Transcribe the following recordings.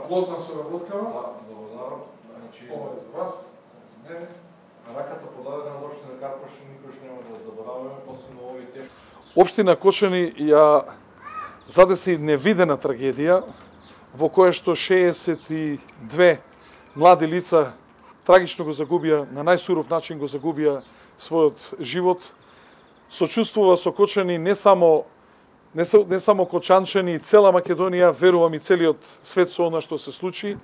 плодна соработкава. Да, благодарам. Ова е за вас, за мене. Раката подадена од општина Карпош никош нема да забораваме, посебно овие тешки. Општина Кочани ја задеси невидена трагедија во која што 62 млади лица трагично го загубија, на најсуров начин го загубија својот живот. Сочувствува со Кочани не само кочанчани и цела Македонија, верувам и целиот свет со она што се случи.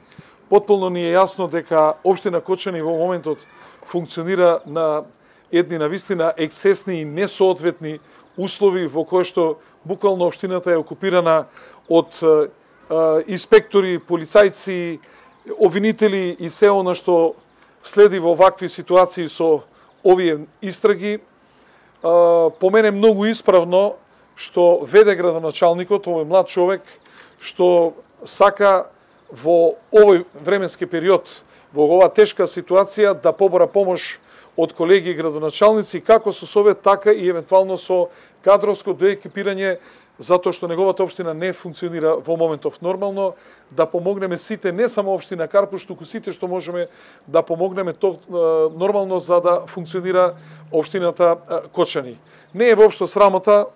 Потполно ни е јасно дека општина Кочани во моментот функционира на едни навистина ексцесни и несоодветни услови во кои што буквално општината е окупирана од инспектори, полицајци, обвинители и се она што следи во вакви ситуации со овие истраги. По мене многу исправно што веде градоначалникот, овој млад човек, што сака во овој временски период, во оваа тешка ситуација, да побара помош од колеги и градоначалници, како со совет, така и евентуално со кадровско доекипирање, затоа што неговата општина не функционира во моментов нормално, да помогнеме сите, не само општина Карпош, туку сите што можеме да помогнеме нормално за да функционира општината Кочани. Не е воопшто срамота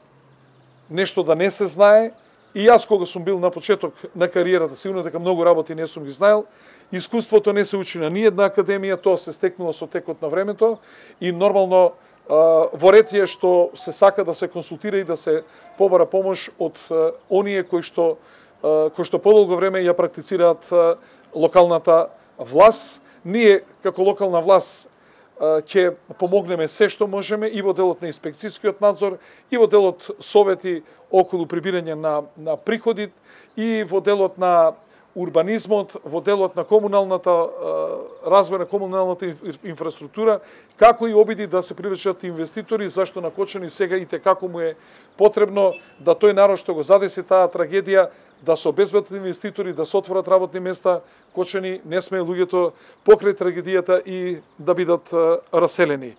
нешто да не се знае, и јас кога сум бил на почеток на кариерата, сигурно дека многу работи не сум ги знаел, искуството не се учи на ниедна академија, тоа се стекнува со текот на времето и нормално во ред е што се сака да се консултира и да се побара помош од оние кои што подолго време ја практицираат локалната власт. Ние како локална власт ќе помогнеме се што можеме и во делот на инспекцијскиот надзор, и во делот совети околу прибирање на приходи, и во делот на урбанизмот, во делот на комуналната развој на комуналната инфраструктура, како и обиди да се привлечат инвеститори, зашто на Кочани сега и како му е потребно да тој народ што го задеси таа трагедија, да се обезбедат инвеститори, да се отворат работни места. Кочани не сме луѓето покрај трагедијата и да бидат раселени.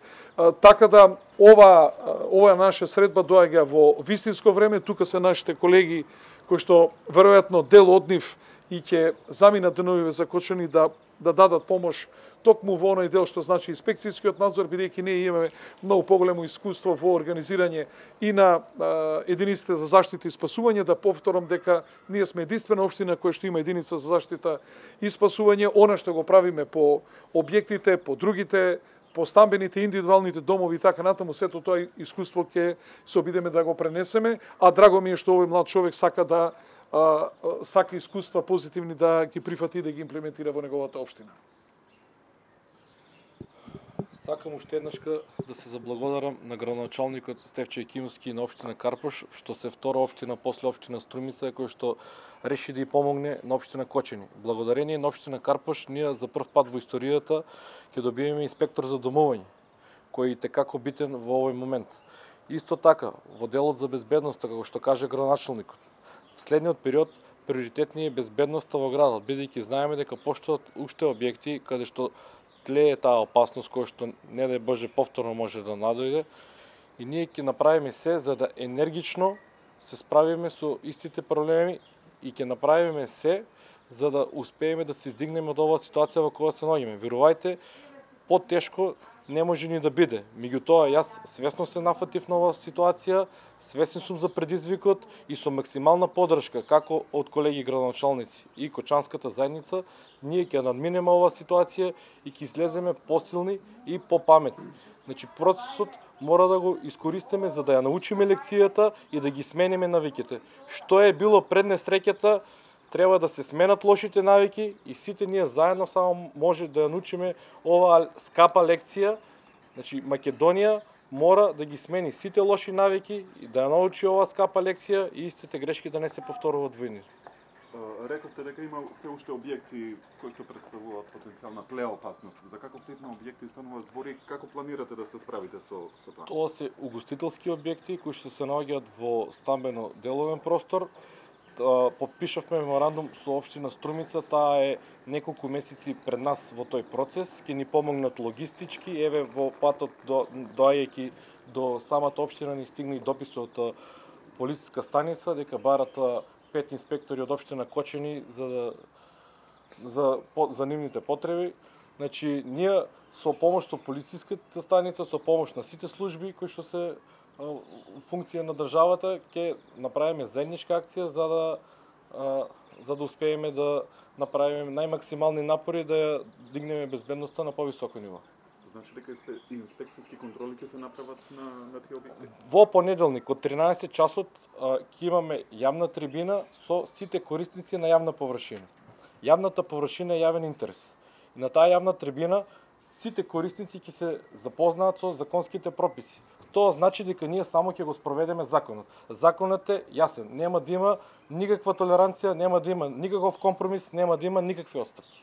Така да ова наша средба доаѓа во вистинско време. Тука се нашите колеги кои што веројатно дел од нив и ќе заминат деновиве за Кочани да дадат помош токму во оној дел што значи инспекцијскиот надзор, бидејќи ние имаме многу поголемо искуство во организирање и на единиците за заштита и спасување. Да повторам дека ние сме единствена општина која што има единица за заштита и спасување. Она што го правиме по објектите, по другите, по стамбените, индивидуалните домови и така натаму, сето тоа искуство ќе се обидеме да го пренесеме, а драго ми е што овој млад човек сака искуства позитивни да ги прифати и да ги имплементира во неговата општина. Сакам уште еднашка да се заблагодарам на градоначалникот Стефче Екимовски на општина Карпош, што се втора општина после општина Струмица, кој што реши да ја помогне на општина Кочани. Благодарение на општина Карпош, ние за прв пат во историјата ќе добиеме инспектор за домовање, кој е текако битен во овој момент. Исто така, во делот за безбедноста, како што каже градоначалникот, в следниот период приоритет ни е безбедноста во градот, бидејќи знаеме дека постојат уште објекти каде што тлее таа опасност која што не дај Боже повторно може да надојде, и ние ќе направиме се за да енергично се справиме со истите проблеми и ќе направиме се за да успееме да се издигнеме од оваа ситуација во која се наоѓаме. Верувајте, потешко не може ни да биде. Меѓутоа, јас свесно се нафатив на оваа ситуација, свесен сум за предизвикот и со максимална поддршка како од колеги градоначалници и Кочанската заедница, ние ќе надминеме оваа ситуација и ќе излеземе посилни и попаметни. Значи, процесот мора да го искористиме за да ја научиме лекцијата и да ги смениме навиките. Што е било пред несреќата, треба да се сменат лошите навики и сите ние заедно само може да ја научиме оваа скапа лекција. Значи, Македонија мора да ги смени сите лоши навики и да ја научи оваа скапа лекција и истите грешки да не се повторуваат во иднина. Рековте дека има се уште објекти кои што представуваат потенцијална тлеа опасност. За каков тип на објекти станува збор и како планирате да се справите со тоа? Тоа се угостителски објекти кои што се наоѓаат во стамбено деловен простор. Подпишавме меморандум со општина Струмица, таа е неколку месеци пред нас во тој процес, ќе ни помогнат логистички, еве во патот доаѓајќи до самата општина ни стигна и допис од полициска станица дека барат 5 инспектори од општина Кочани за да за нивните потреби. Значи, ние со помош со полициската станица, со помош на сите служби кои што се функција на државата, ќе направиме заедничка акција за да успееме да направиме најмаксимални напори да ја дигнеме безбедноста на повисоко ниво. Значи дека инспекцијски контроли ќе се направат на тие објекти? Во понеделник од 13 часот ќе имаме јавна трибина со сите корисници на јавна површина. Јавната површина е јавен интерес. И на таа јавна трибина сите корисници ќе се запознаат со законските прописи. Тоа значи дека ние само ќе го спроведеме законот. Законот е јасен, нема да има никаква толеранција, нема да има никаков компромис, нема да има никакви отстапки.